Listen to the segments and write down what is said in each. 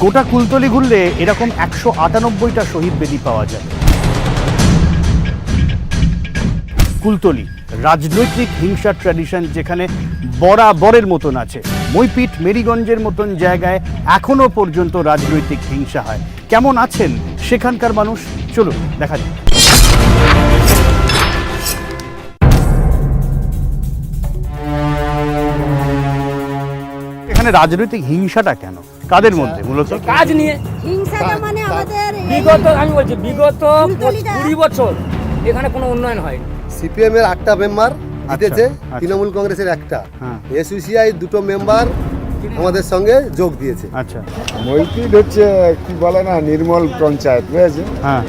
গোটা কুলতলি ঘুরলে এরকম 198টা শহীদ বেদি পাওয়া যায়। কুলতলি রাজনৈতিক হিংসার ট্র্যাডিশন যেখানে বরাবরের মতন আছে। মইপিট মেরিগঞ্জের মতন জায়গায় এখনো পর্যন্ত রাজনৈতিক হিংসা হয়। কেমন আছেন সেখানকার মানুষ, চলুন দেখা যাক। এখানে রাজনৈতিক হিংসাটা কেন, কাদের মধ্যে? মূলত কাজ নিয়ে হিংসাটা মানে আমাদের বিগত আমি বলছি বিগত 20 বছর এখানে কোনো উন্নয়ন হয়নি। সিপিএম এর 8টা মেম্বার জিতেছে, তৃণমূল কংগ্রেসের একটা, এসইউসিআই 2টো মেম্বার আমাদের সঙ্গে যোগ দিয়েছে। আচ্ছা, মইপিট হচ্ছে কি বলে না, নির্মল পঞ্চায়েত, বুঝেছে? হ্যাঁ,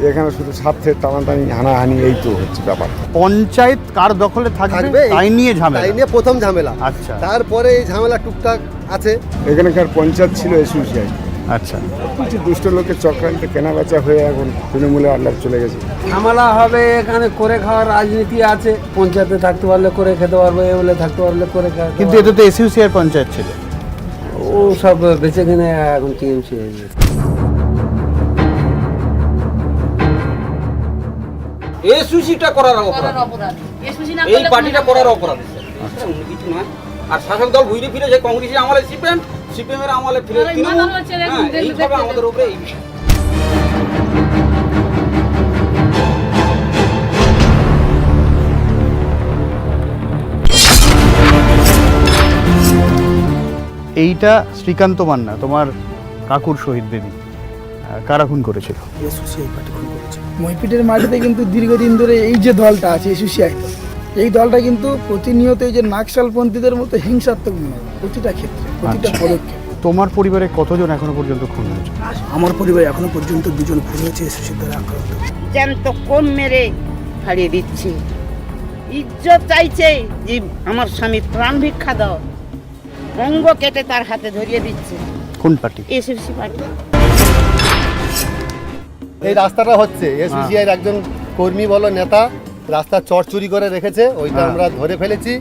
এখানে শুধু স্বার্থের টানাটানি হানাহানি এই তো হচ্ছে ব্যাপার। পঞ্চায়েত কার দখলে থাকবে তাই নিয়ে ঝামেলা, তাই নিয়ে প্রথম ঝামেলা। আচ্ছা, তারপরে এই ঝামেলা টুকটাক আছে। এখানকার পঞ্চায়েত ছিল এসইউসিআই, আচ্ছা, কিছু দুষ্ট লোকের চক্রান্তে কেনা বেচা হয়ে এখন তৃণমূলের আল্লাহ চলে গেছে। ঝামেলা হবে এখানে, করে খাওয়ার রাজনীতি আছে। পঞ্চায়েতে থাকতে পারলে করে খেতে পারবে, এ বলে থাকতে পারলে করে খেতে। কিন্তু এটা তো এসইউসিআই পঞ্চায়েত ছিল। ও সব বেঁচে কিনে এখন টিএমসি হয়ে গেছে। এসইউসিটা করার অপরাধ, এই পার্টিটা করার অপরাধ, অন্য কিছু নয়। আর শাসক দল ঘুরে ফিরে যে কংগ্রেসের আমলে সিপিএম এর আমলে ফিরে তৃণমূল, এইভাবে আমাদের উপরে এই বিষয়। এইটা শ্রীকান্ত মান্না, তোমার কাকুর শহীদ বেদি, কারা খুন করেছিল? মইপিটের মাটিতে কিন্তু দীর্ঘদিন ধরে এই যে দলটা আছে এসইউসিআই, এই দলটা কিন্তু প্রতিনিয়ত এই যে নাকশালপন্থীদের মতো হিংসাত্মক নয়, প্রতিটা ক্ষেত্রে, প্রতিটা পদক্ষেপে। তোমার পরিবারে কতজন এখনো পর্যন্ত খুন হয়েছে? আমার পরিবারে এখনো পর্যন্ত 2জন খুন হয়েছে এসইউসি দ্বারা আক্রান্ত। জ্যান্ত কোন মেরে হারিয়ে দিচ্ছে, ইজ্জত চাইছে যে আমার স্বামী প্রাণ ভিক্ষা দাও, অঙ্গ কেটে তার হাতে ধরিয়ে দিচ্ছে। কোন পার্টি? SSC party. এই রাস্তাটা হচ্ছে এসইউসিআই এর একজন কর্মী বলো নেতা রাস্তা চট চুরি করে রেখেছে, ওইটা আমরা ধরে ফেলেছি।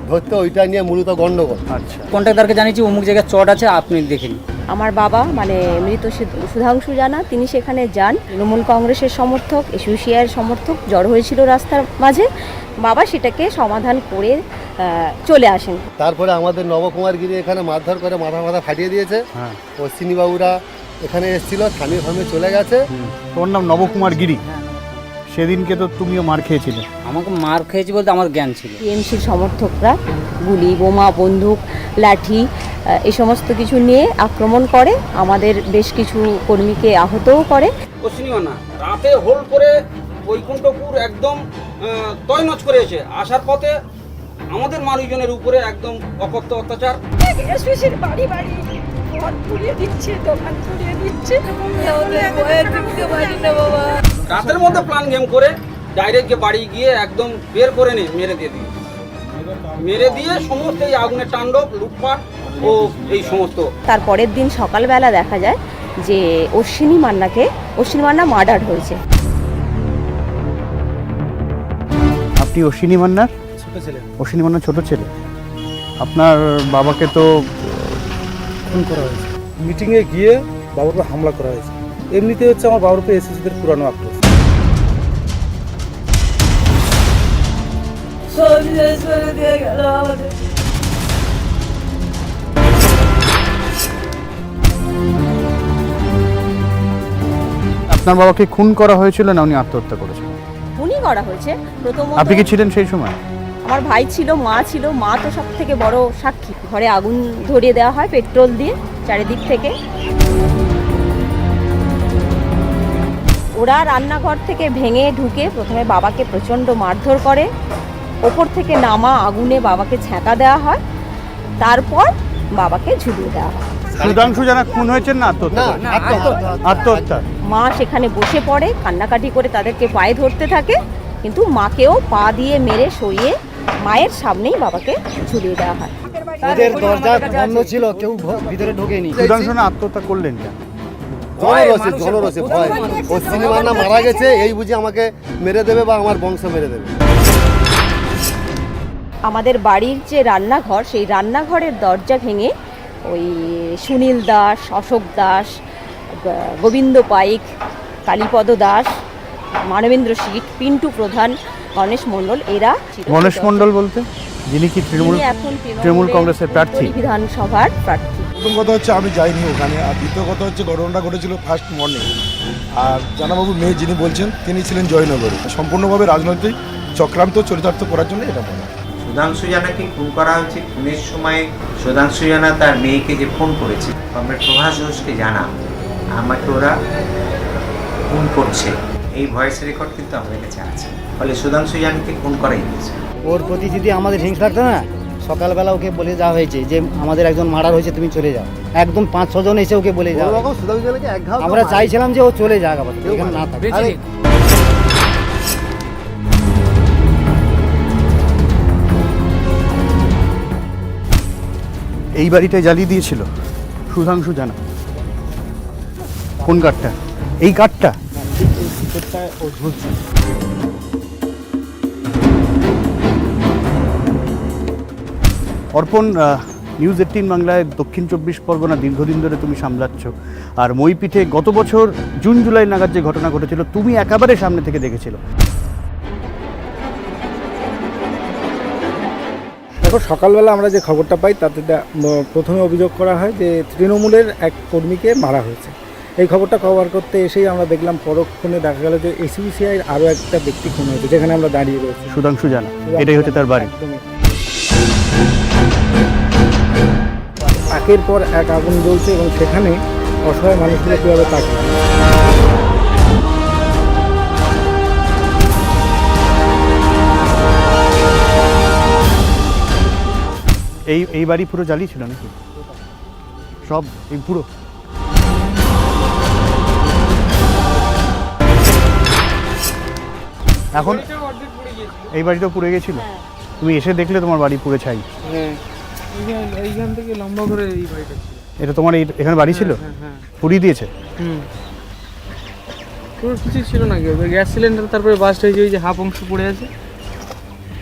ধরতে ওইটা নিয়ে মূলত গন্ডগোল। আচ্ছা, কন্ট্রাক্টরকে জানিয়েছি অমুক জায়গায় চট আছে, আপনি দেখেন। আমার বাবা মানে মৃত সুধাংশু জানা, তিনি সেখানে যান। তৃণমূল কংগ্রেসের সমর্থক, এসইউসিআইয়ের সমর্থক জড়ো হয়েছিল রাস্তার মাঝে। বাবা সেটাকে সমাধান করে চলে আসেন। তারপরে আমাদের নবকুমারগিরি এখানে মারধর করে মাথা ফাটিয়ে দিয়েছে। অশ্বিনীবাবুরা এখানে এসেছিল, থামিয়ে থামিয়ে চলে গেছে। তোমার নাম নবকুমার গিরি। সেদিনকে তো তুমিও মার খেয়েছিলে। আমাকে মার খেয়েছি বলতে আমার জ্ঞান ছিল। টিএমসির সমর্থকরা গুলি, বোমা, বন্দুক, লাঠি এই সমস্ত কিছু নিয়ে আক্রমণ করে, আমাদের বেশ কিছু কর্মীকে আহতও করে। অশ্বিনীমানা রাতে হোল করে বৈকুণ্ঠপুর একদম তৈনচ করেছে। আসার পথে আমাদের মানুষজনের উপরে একদম অকথ্য অত্যাচার। বাড়ি বাড়ি ঘর পুড়িয়ে দিচ্ছে, দোকান পুড়িয়ে দিচ্ছে। রাতের মধ্যে প্ল্যান গেম করে ডাইরেক্ট বাড়ি গিয়ে একদম বের করে নিয়ে মেরে দিয়ে সমস্ত এই আগুনের তাণ্ডব, লুটপাট ও এই সমস্ত। তারপরের দিন সকালবেলা দেখা যায় যে অশ্বিনী মান্না মার্ডার হয়েছে। আপনি অশ্বিনী মান্নার ছোট ছেলে, অশ্বিনী মান্নার ছোট ছেলে। আপনার বাবাকে তো খুন করা হয়েছে। মিটিংয়ে গিয়ে বাবার উপর হামলা করা হয়েছে। এমনিতে হচ্ছে আমার বাবার উপর এসএসসিদের পুরানো আক্রোশ। আপনার বাবাকে খুন করা হয়েছিল না উনি আত্মহত্যা করেছেন? খুনই করা হয়েছে। প্রথমত আপনি কি ছিলেন সেই সময়? আমার ভাই ছিল, মা ছিল। মা তো সব থেকে বড় সাক্ষী। ঘরে আগুন ধরিয়ে দেওয়া হয় পেট্রোল দিয়ে চারিদিক থেকে। ওরা রান্নাঘর থেকে ভেঙে ঢুকে প্রথমে বাবাকে প্রচণ্ড মারধর করে, ওপর থেকে নামা আগুনে বাবাকে ছ্যাঁকা দেওয়া হয়, তারপর বাবাকে ঝুলিয়ে দেওয়া হয়। সুধাংশু জানা খুন হয়েছেন না আত্মহত্যা? মা সেখানে বসে পড়ে, কান্নাকাটি করে তাদেরকে পায়ে ধরতে থাকে, কিন্তু মাকেও পা দিয়ে মেরে সরিয়ে মায়ের সামনেই বাবাকে ঝুলিয়ে দেওয়া হয়। ওদের দরজা বন্ধ ছিল, কেউ ভিতরে ঢোকেনি। সুধাংশু না আত্মহত্যা করলেন কেন? জনরসে ভয়। অশ্বিনী মান্না মারা গেছে, এই বুঝি আমাকে মেরে দেবে বা আমার বংশ মেরে দেবে। আমাদের বাড়ির যে রান্নাঘর, সেই রান্নাঘরের দরজা ভেঙে ওই সুনীল দাস, অশোক দাস, গোবিন্দ পাইক, কালীপদ দাস, মানবেন্দ্র শীট, পিন্টু প্রধান, গণেশ মণ্ডল, এরা ছিল। গণেশ মণ্ডল বলতে যিনি কি তৃণমূল তিনি এখন তৃণমূল কংগ্রেসের প্রার্থী? বিধানসভার প্রার্থী। প্রথম কথা হচ্ছে আমি যাইনি ওখানে, আর দ্বিতীয় কথা হচ্ছে ঘটনাটা ঘটেছিল ফার্স্ট মর্নিং। আর জানাবাবুর মেয়ে যিনি বলছেন তিনি ছিলেন জয়নগরে। সম্পূর্ণভাবে রাজনৈতিক চক্রান্ত চরিতার্থ করার জন্য এটা বলা। সুধাংশু জানাকে খুন করা হয়েছে। খুনের সময় সুধাংশু জানা তার মেয়েকে যে ফোন করেছে, কমরেড প্রভাস ঘোষকে জানা আমাকে ওরা খুন করছে, এই ভয়েস রেকর্ড কিন্তু আমাদের কাছে আছে। ফলে সুধাংশু জানাকে খুন করাই হয়েছে। ওর প্রতি যদি আমাদের হিংসা থাকতো না, সকালবেলা ওকে বলে দেওয়া হয়েছে যে আমাদের একজন মার্ডার হয়েছে, তুমি চলে যাও। একদম 5-6 জন এসে ওকে বলে যাও। আমরা চাইছিলাম যে ও চলে যাক, আবার এখানে না থাকে। এই বাড়িটায় জ্বালিয়ে দিয়েছিল সুধাংশু জানা। কোন কাঠটা? এই কাঠটা? ও ঝুলছে। অর্পণ, নিউজ 18 বাংলায় দক্ষিণ 24 পরগনা দীর্ঘদিন ধরে তুমি সামলাচ্ছ, আর মইপিঠে গত বছর জুন জুলাই নাগাদ যে ঘটনা ঘটেছিল তুমি একেবারে সামনে থেকে দেখেছিল। দেখো, সকালবেলা আমরা যে খবরটা পাই তাতে প্রথমে অভিযোগ করা হয় যে তৃণমূলের এক কর্মীকে মারা হয়েছে। এই খবরটা কভার করতে এসেই আমরা দেখলাম পরক্ষণে দেখা গেল যে এসইউসিআইয়ের আরও একটা ব্যক্তি খুন হয়েছে, যেখানে আমরা দাঁড়িয়ে রয়েছি। সুধাংশু জানা, এটাই হচ্ছে তার বাড়ি। একদমই। একের পর এক আগুন জ্বলছে এবং সেখানে অসহায় মানুষগুলো কীভাবে থাকে। এই বাড়ি পুরো জ্বালিয়েছিল নাকি? সব এই পুরো? এখন এই বাড়িটা পুড়ে গেছিল? তুমি এসে দেখলে তোমার বাড়ি পুড়ে ছাই? হ্যাঁ, এইখান থেকে লম্বা করে এই বাড়িটা ছিল। এটা তোমার এখানে বাড়ি ছিল? হ্যাঁ, পুড়িয়ে দিয়েছে? পুরো কিছু ছিল না, কি গ্যাস সিলিন্ডার তারপরে বাস্ট হয়েছে, ওই যে হাফ অংশ পড়ে আছে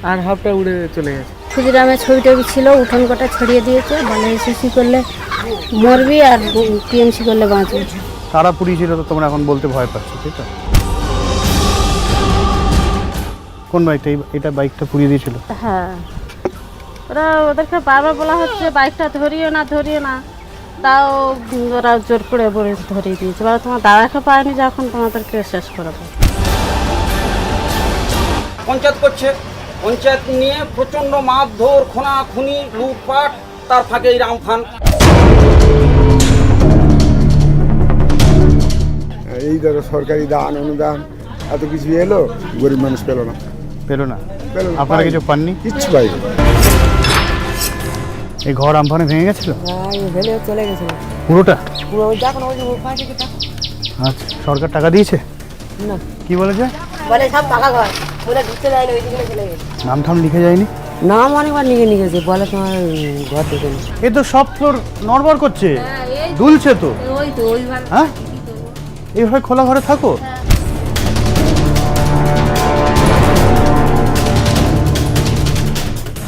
আর হাফটা উড়ে চলে গেছে। ক্ষুদিরামের ছবি টবি ছিল, উঠোন কটা ছড়িয়ে দিয়েছে, মানে এসএসসি করলে মরবি আর টিএমসি করলে বাঁচবি। তারা পুড়িয়েছিল তো তোমরা এখন বলতে ভয় পাচ্ছ, ঠিক আছে? কোন বাইকটা? এটা বাইকটা পুড়িয়ে দিয়েছিল? হ্যাঁ, ওদেরকে বারবার বলা হচ্ছে বাইকটা ধরিও না, তাও ওরা জোর করে বলে ধরিয়ে দিয়েছে। এবার তোমার দাদাকে পায়নি, যখন তোমাদেরকে শেষ করাবো। পঞ্চায়েত করছে, পঞ্চায়েত নিয়ে প্রচণ্ড মারধর, খুনাখুনি, লুটপাট, তার ফাঁকে এই রামফান। এই ধরো সরকারি দান অনুদান এত কিছু এলো, গরিব মানুষ পেল না। আপনারা কিছু পাননি? কিচ্ছু পাই। এই ঘর আমফানে ভেঙে গেছিল? চলে গেছিল পুরোটা? পুরো যখন ওই আচ্ছা, সরকার টাকা দিয়েছে? না। কি বলেছে? বলে সব পাকা ঘর, বলে ঢুকতে দেয়নি, ওই দিকে চলে গেছে। নাম থাম লিখে যায়নি? নাম অনেকবার নিয়ে গেছে, বলে তোমার ঘর থেকে। এ তো সব ফ্লোর নড়বড় করছে, দুলছে তো। ওই তো ওই হ্যাঁ, এইভাবে খোলা ঘরে থাকো?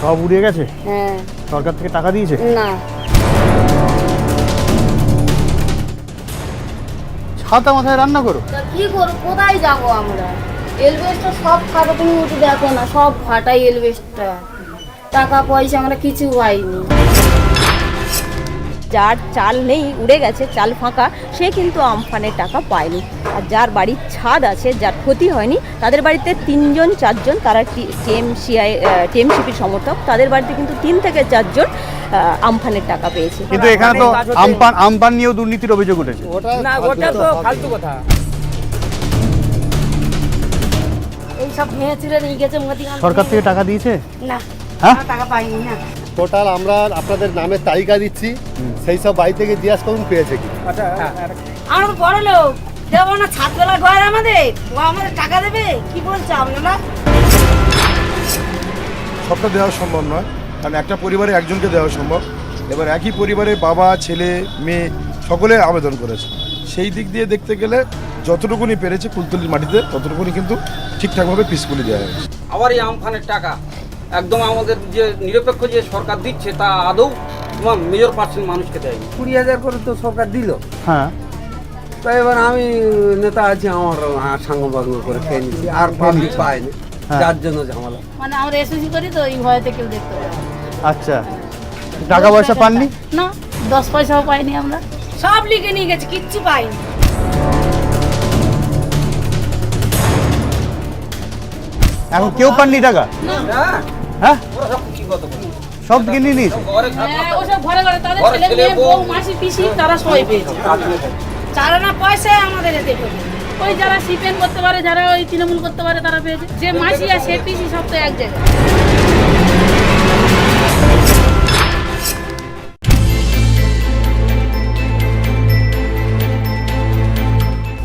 সব উড়ে গেছে? হ্যাঁ। সরকার থেকে টাকা দিয়েছে? না। ছাতা মাথায় রান্না করো? কি করবো, কোথায় যাবো আমরা? এলবেস্টটা সব ফাটা, তুমি উঠে দেখো না, সব ফাটাই এলবেস্টটা। টাকা পয়সা আমরা কিছু পাইনি। যার চাল নেই, উড়ে গেছে, চাল ফাঁকা, সে কিন্তু আমফানের টাকা পায়নি। আর যার বাড়ির ছাদ আছে, যার ক্ষতি হয়নি, তাদের বাড়িতে 3-4 জন তারা টিএমসিপির সমর্থক, তাদের বাড়িতে কিন্তু 3 থেকে 4 জন আমফানের টাকা পেয়েছে। কিন্তু এখানে তো আমপান নিয়েও দুর্নীতির অভিযোগ উঠেছে। না, ওটা তো ফালতু কথা। এই সব ভেঙে চুরে নিয়ে গেছে মুদিখানা। সরকার থেকে টাকা দিয়েছে? না, হ্যাঁ, টাকা পাইনি না। টোটাল আমরা আপনাদের নামে তালিকা দিচ্ছি, সেই সব বাড়ি থেকে জিজ্ঞাসা করুন পেয়েছে কি। আমরা বড় লোক, দেবো না ছাদবেলা ঘর আমাদের, ও আমাদের টাকা দেবে? কি বলছো আপনারা? সবটা দেওয়া সম্ভব নয়, কারণ একটা পরিবারে একজনকে দেওয়া সম্ভব। এবার একই পরিবারে বাবা, ছেলে, মেয়ে সকলে আবেদন করেছে। সেই দিক দিয়ে দেখতে গেলে যতটুকুনি পেরেছে কুলতলির মাটিতে, ততটুকুনি কিন্তু ঠিকঠাকভাবে পিসফুলি দেওয়া হয়েছে। আবার এই আমফানের টাকা একদম আমাদের যে নিরপেক্ষ যে সরকার দিচ্ছে তা আদৌ তোমার মেজর পার্সেন্ট মানুষকে দেয়নি। 20,000 করে তো সরকার দিল। হ্যাঁ, তো এবার আমি নেতা আছি, আমার সাঙ্গ বাঙ্গ করে খেয়ে নিচ্ছি, আর পাবলিক পায়নি, যার জন্য ঝামেলা। মানে আমরা এসএসসি করি তো এই ভয়তে কেউ দেখতে পায় না। আচ্ছা, টাকা পয়সা পাননি? না, 10 পয়সাও পাইনি আমরা, সব লিখে নিয়ে গেছি, কিচ্ছু পাইনি। এখন কেউ পাননি টাকা? হ্যাঁ, ওরা সব কি কথা বলে? সব কিনে নিয়েছে। ঘরে হ্যাঁ, ওসব ঘরে ঘরে তাদের ঘরে ছেলে ছেলে, মেয়ে, বউ, বউ, মাসি, পিসি তারা সবাই পেয়েছে। চারানা পয়সায় আমাদের এতে করে। ওই যারা সিপিএম করতে পারে, যারা ওই তৃণমূল করতে পারে তারা পেয়েছে। যে মাসি আর সে পিসি সব তো এক জায়গায়।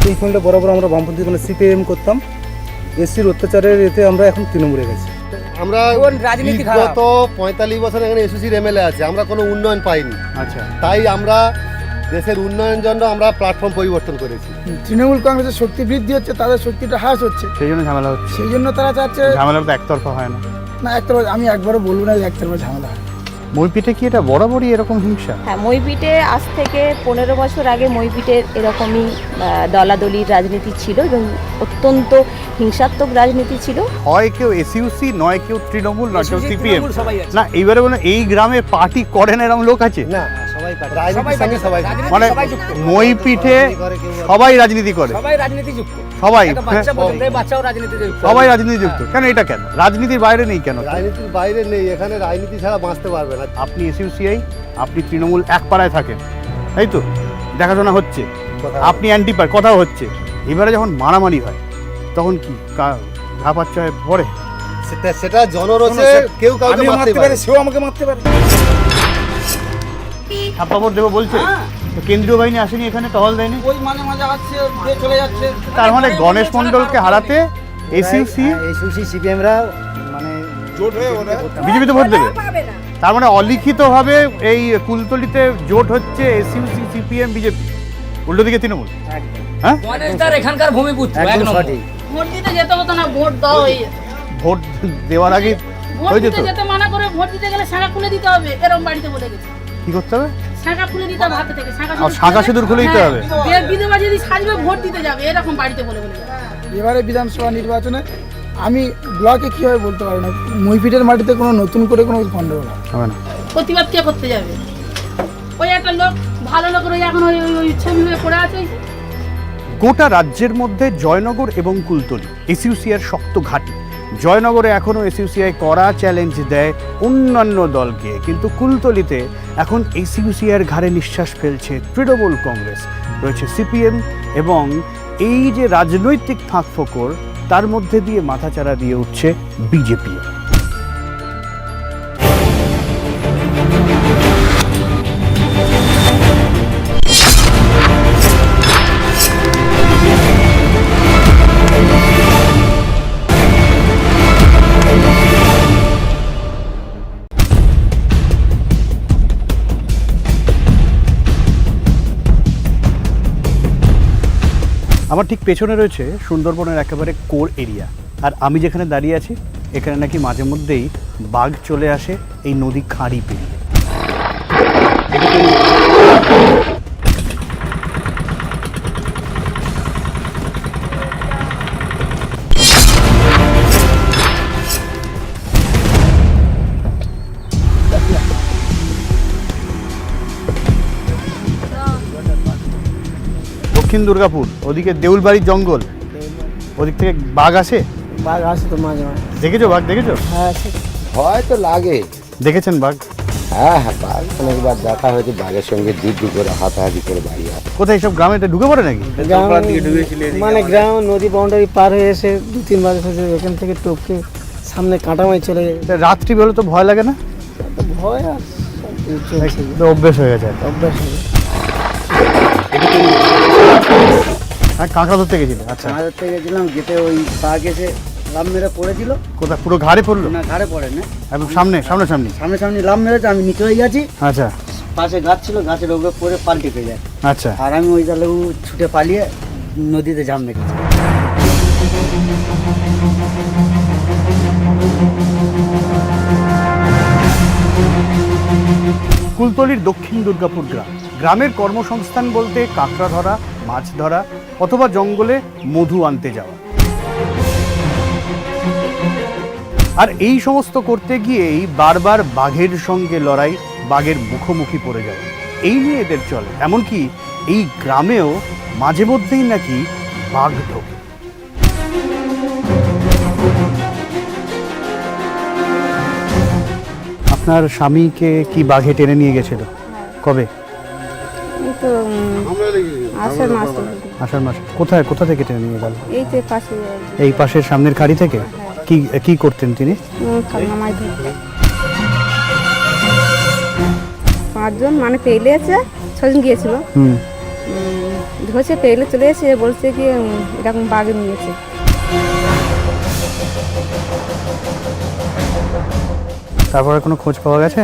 এই ফোনটা বরাবর আমরা বামপন্থী মানে সিপিএম করতাম, এসসির অত্যাচারের এতে আমরা এখন তৃণমূলে গেছি। আমরা রাজনীতি গত 45 বছর এখানে এসওসির এমএলএ আছে, আমরা কোনো উন্নয়ন পাইনি। আচ্ছা, তাই আমরা দেশের উন্নয়নের জন্য আমরা প্ল্যাটফর্ম পরিবর্তন করেছি। তৃণমূল কংগ্রেসের শক্তি বৃদ্ধি হচ্ছে, তাদের শক্তিটা হ্রাস হচ্ছে, সেই জন্য ঝামেলা হচ্ছে। সেই জন্য তারা চাচ্ছে ঝামেলা তো একতরফা হয় না। না একতরফা, আমি একবারও বলবো না যে একতরফা ঝামেলা হয়। মইপিঠে কি এটা বরাবরই এরকম হিংসা? হ্যাঁ, মইপিটে আজ থেকে 15 বছর আগে মইপিটের এরকমই দলাদলির রাজনীতি ছিল এবং অত্যন্ত হিংসাত্মক রাজনীতি ছিল। হয় কেউ এসইউসি, নয় কেউ তৃণমূল, নয় কেউ সিপিএম। না, এইবারে বলে এই গ্রামে পার্টি করে না এরকম লোক আছে? না, সবাই পারে। রাজনীতির সঙ্গে সবাই মানে মইপিঠে সবাই রাজনীতি করে, সবাই রাজনীতি যুক্ত, সবাই বাচ্চাও রাজনীতি যুক্ত। সবাই রাজনীতি যুক্ত। কেন এটা কেন? রাজনীতির বাইরে নেই কেন? রাজনীতির বাইরে নেই, এখানে রাজনীতি ছাড়া বাঁচতে পারবে না। আপনি এসইউসিআই, আপনি তৃণমূল, এক পাড়ায় থাকেন, তাই তো? দেখাশোনা হচ্ছে, আপনি অ্যান্টি পার, কথাও হচ্ছে। এবারে যখন মারামারি হয় তখন কি ঘা পাচ্ছ হয়ে পড়ে? সেটা জনরসে কেউ কাউকে মারতে পারে, সেও আমাকে মারতে পারে। ছাপ্পাবর দেবো বলছে তো, কেন্দ্রীয় বাহিনী আসেনি এখানে, টহল দেয়নি। ওই মাঝে মাঝে আসছে, দিয়ে চলে যাচ্ছে। তার মানে গণেশ মণ্ডলকে হারাতে এসইউসি এসইউসি সিপিএমরা মানে জোট হয়ে ওরা বিজেপিতে ভোট দেবে। তার মানে অলিখিতভাবে এই কুলতলিতে জোট হচ্ছে এসইউসি, সিপিএম, বিজেপি, উল্টো দিকে তৃণমূল। হ্যাঁ, গণেশদার এখানকার ভূমিপুত্র, একদম সঠিক। ভোট দিতে যেতে হতো না, ভোট দাও হয়ে যেত। ভোট দেওয়ার আগে ভোট হয়ে যেত। দিতে যেতে মানা করে, ভোট দিতে গেলে শাঁখা খুলে দিতে হবে, এরকম বাড়িতে বলে গেছে। কি করতে হবে? শাঁখা খুলে দিতে হবে হাতে থেকে, আর শাঁখা সিঁদুর খুলে দিতে হবে। হ্যাঁ, বিধবা যদি সাজবে ভোট দিতে যাবে, এরকম বাড়িতে বলে বলে যাবে। এবারে বিধানসভা নির্বাচনে আমি ব্লকে কীভাবে বলতে পারি না, মইপিটের মাটিতে কোনো নতুন করে কোনো গন্ডগোল হবে না। প্রতিবাদ কে করতে যাবে? ওই একটা লোক, ভালো লোকের ওই এখন ওই ছবি হয়ে পড়ে আছে। গোটা রাজ্যের মধ্যে জয়নগর এবং কুলতলি এসইউসিআর শক্ত ঘাঁটি। জয়নগরে এখনও এসইউসিআই কড়া চ্যালেঞ্জ দেয় অন্যান্য দলকে, কিন্তু কুলতলিতে এখন এসইউসিআর ঘাড়ে নিঃশ্বাস ফেলছে তৃণমূল কংগ্রেস, রয়েছে সিপিএম, এবং এই যে রাজনৈতিক ফাঁকফোকর, তার মধ্যে দিয়ে মাথাচাড়া দিয়ে উঠছে বিজেপি। আমার ঠিক পেছনে রয়েছে সুন্দরবনের একেবারে কোর এরিয়া, আর আমি যেখানে দাঁড়িয়ে আছি এখানে নাকি মাঝে মধ্যেই বাঘ চলে আসে এই নদী খাঁড়ি পেরিয়ে। দক্ষিণ দুর্গাপুর, ওদিকে দেউলবাড়ির জঙ্গল, ওদিক থেকে বাঘ আসে। বাঘ আসে তো মাঝে মাঝে। দেখেছো বাঘ? দেখেছো? হ্যাঁ, ভয় তো লাগে। দেখেছেন বাঘ? হ্যাঁ হ্যাঁ, বাঘ অনেকবার দেখা হয়েছে, বাঘের সঙ্গে যুদ্ধ করে হাতাহাতি করে বাড়ি আসে। কোথায় সব গ্রামেতে ঢুকে পড়ে নাকি? মানে গ্রাম নদী বাউন্ডারি পার হয়ে এসে 2-3 বার এসেছে, এখান থেকে টপকে সামনে কাঁটামাই চলে যায়। রাত্রি বেরোলে তো ভয় লাগে না? ভয় আর অভ্যেস হয়ে গেছে। অভ্যাস হয়ে গেছে। হ্যাঁ, কাঁকড়া ধরতে গেছিলে? আচ্ছা, আমাদের থেকে গেছিলাম, যেতে ওই বাঘ এসে লাভ মেরে পড়েছিল। কোথায়? পুরো ঘাড়ে পড়লো? না, ঘাড়ে পড়ে না, একদম সামনাসামনি। সামনে লাভ মেরেছে, আমি নিচে হয়ে গেছি। আচ্ছা, পাশে গাছ ছিল, গাছের উপরে পড়ে পাল্টে পেয়ে যায়। আচ্ছা, আর আমি ওই জালে ছুটে পালিয়ে নদীতে ঝাঁপ মেরেছি। কুলতলির দক্ষিণ দুর্গাপুর গ্রাম। গ্রামের কর্মসংস্থান বলতে কাঁকড়া ধরা, মাছ ধরা অথবা জঙ্গলে মধু আনতে যাওয়া। আর এই সমস্ত করতে গিয়েই বারবার বাঘের সঙ্গে লড়াই, বাঘের মুখোমুখি পড়ে যায়, এই নিয়ে এদের চলে। এমনকি এই গ্রামেও মাঝে মধ্যেই নাকি বাঘ ঢোকে। আপনার স্বামীকে কি বাঘে টেনে নিয়ে গেছিল? কবে? আষাঢ় মাসে। কোথা থেকে টেনে নিয়ে গেল? এই পাশের সামনের খাড়ি থেকে। কি করতেন তিনি? 5 জন মানে পেলে আছে, 6 জন গিয়েছিল। ধরছে পেলে চলে এসে বলছে কি এরকম বাঘ নিয়েছে। তারপরে কোনো খোঁজ পাওয়া গেছে?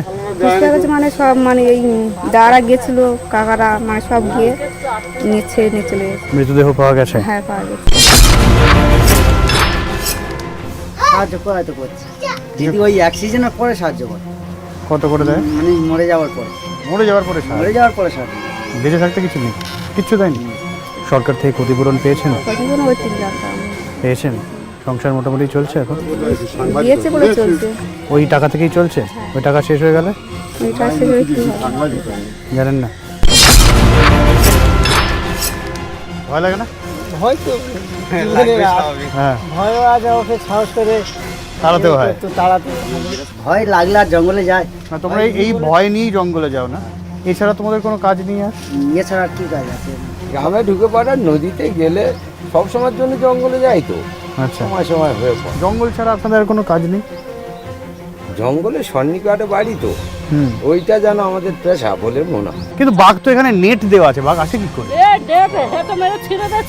মানে সব মানে এই যারা গেছিল কাকারা মানে সব গিয়ে নিয়ে চলে গেছে। মৃতদেহ পাওয়া গেছে? হ্যাঁ, পাওয়া গেছে। সাহায্য করা তো করছে, যদি ওই অ্যাক্সিডেন্টের পরে সাহায্য করে। কত করে দেয়? মানে মরে যাওয়ার পরে সাহায্য। বেঁচে থাকতে কিছু নেই, কিচ্ছু দেয়নি? সরকার থেকে ক্ষতিপূরণ পেয়েছেন? পেয়েছেন? সংসার মোটামুটি চলছে এখন? দিয়েছে বলে চলছে। ওই টাকা থেকেই চলছে? ওই টাকা শেষ হয়ে গেলে জানেন না? ভয় লাগে না? হয়তো হ্যাঁ, ভয় আছে, ওকে সাহস করে তাড়াতেও হয়। ভয় লাগলে আর জঙ্গলে যায় না, তোমরা এই ভয় নিয়েই জঙ্গলে যাও না? এছাড়া তোমাদের কোনো কাজ নেই? আর এছাড়া আর কি কাজ আছে? গ্রামে ঢুকে পড়া, নদীতে গেলে সব সময়ের জন্য জঙ্গলে যাই তো। আচ্ছা, সময় হয়ে পড়ে। জঙ্গল ছাড়া আপনাদের আর কোনো কাজ নেই? জঙ্গলে সন্নিকটে বাড়ি তো, ওইটা যেন আমাদের পেশা বলে মনে হয়। কিন্তু বাঘ তো এখানে নেট দেওয়া আছে, বাঘ আসে কি করে?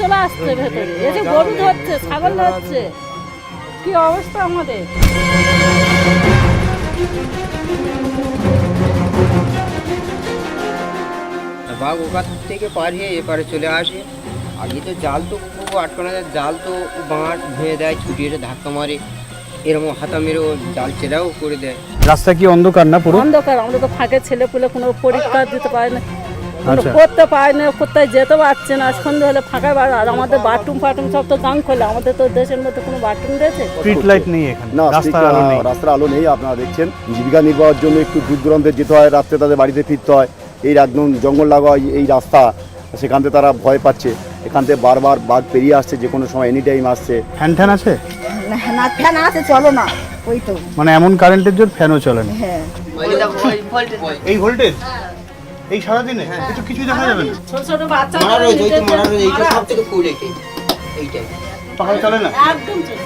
চলে আসছে ভেতরে, এই যে গরু ধরছে, ছাগল ধরছে, কি অবস্থা আমাদের। বাঘ ওখান থেকে পার হয়ে এপারে চলে আসে। আগে তো জাল তো খুব আটকানো যায়, জাল তো বাঁট ভেঙে দেয়, ছুটিয়ে ধাক্কা মারে, এরকম হাতা মেরেও জাল চেরাও করে দেয়। রাস্তা কি অন্ধকার না পুরো? অন্ধকার, আমাদের তো ফাঁকে ছেলে পুলে কোনো পরীক্ষা দিতে পারে না, আচ্ছা। করতে পারে না, কোথায় যেতে পারছে না। সন্ধ্যে হলে ফাঁকা, আর আমাদের বাথরুম ফাটুম সব তো গাং খোলা, আমাদের তো দেশের মধ্যে কোনো বাথরুম রয়েছে? স্ট্রিট লাইট নেই এখানে, না, রাস্তার আলো নেই। রাস্তার আলো নেই। আপনারা দেখছেন জীবিকা নির্বাহের জন্য একটু দূর দূরান্তে যেতে হয়, রাত্রে তাদের বাড়িতে ফিরতে হয়। এই একদম জঙ্গল লাগোয়া এই রাস্তা, সেখান থেকে তারা ভয় পাচ্ছে। এখান থেকে বারবার বাঘ পেরিয়ে আসছে, যে কোনো সময় এনি টাইম আসছে। ফ্যান আছে? না, ফ্যান আছে, চলো না। ওই তো মানে এমন কারেন্টের জন্য ফ্যানও চলে না? হ্যাঁ। এই ভোল্টেজ এই সারাদিনে কিছু দেখা যাবে না? ছোট ছোট বাচ্চা সকাল চলে না? একদম চলে।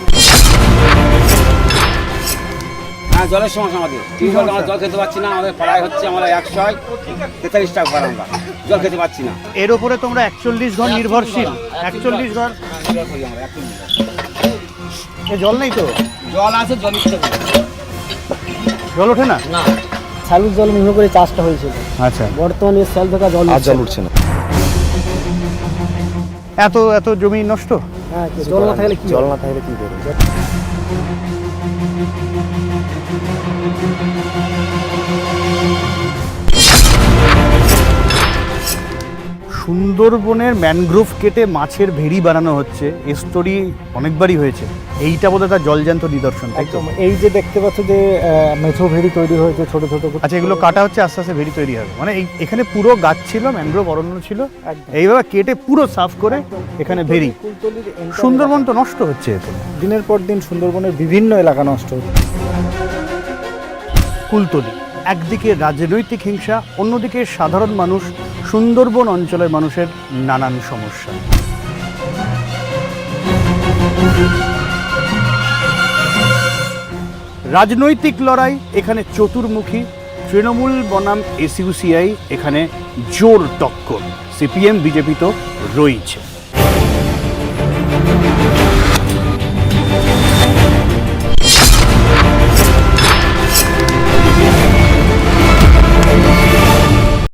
হ্যাঁ, জলের সমস্যা আমাদের। আমরা জল খেতে পাচ্ছি না, আমাদের পাড়ায় হচ্ছে আমরা 143 টাকা ভাড়া, আমরা জল খেতে পাচ্ছি না। এর উপরে তোমরা 41 ঘর নির্ভরশীল? 41 ঘর জল নেই তো? জল আছে, জল ইচ্ছে করে। জল ওঠে না? না, চালুর জল মিহি করে চাষটা হয়েছিল। আচ্ছা, বর্তমানে সেল থেকে জল উঠছে না। এত জমি নষ্ট? হ্যাঁ, জল না থাকলে কি করবে? সুন্দরবনের ম্যানগ্রোভ কেটে মাছের ভেড়ি বানানো হচ্ছে, এই স্টোরি অনেকবারই হয়েছে। এইটা বোধহয় তার জলজ্যান্ত নিদর্শন, তাই তো? এই যে দেখতে পাচ্ছ যে মেছো ভেড়ি তৈরি হয়েছে ছোট ছোট। আচ্ছা, এগুলো কাটা হচ্ছে, আস্তে আস্তে ভেড়ি তৈরি হবে। মানে এখানে পুরো গাছ ছিল, ম্যানগ্রোভ অরণ্য ছিল, এইভাবে কেটে পুরো সাফ করে এখানে ভেড়ি। সুন্দরবন তো নষ্ট হচ্ছে এতে। দিনের পর দিন সুন্দরবনের বিভিন্ন এলাকা নষ্ট হচ্ছে। কুলতলি, একদিকে রাজনৈতিক হিংসা, অন্যদিকে সাধারণ মানুষ, সুন্দরবন অঞ্চলের মানুষের নানান সমস্যা। রাজনৈতিক লড়াই এখানে চতুর্মুখী। তৃণমূল বনাম এসইউসিআই এখানে জোর টক্কর। সিপিএম বিজেপি তো রয়েছে।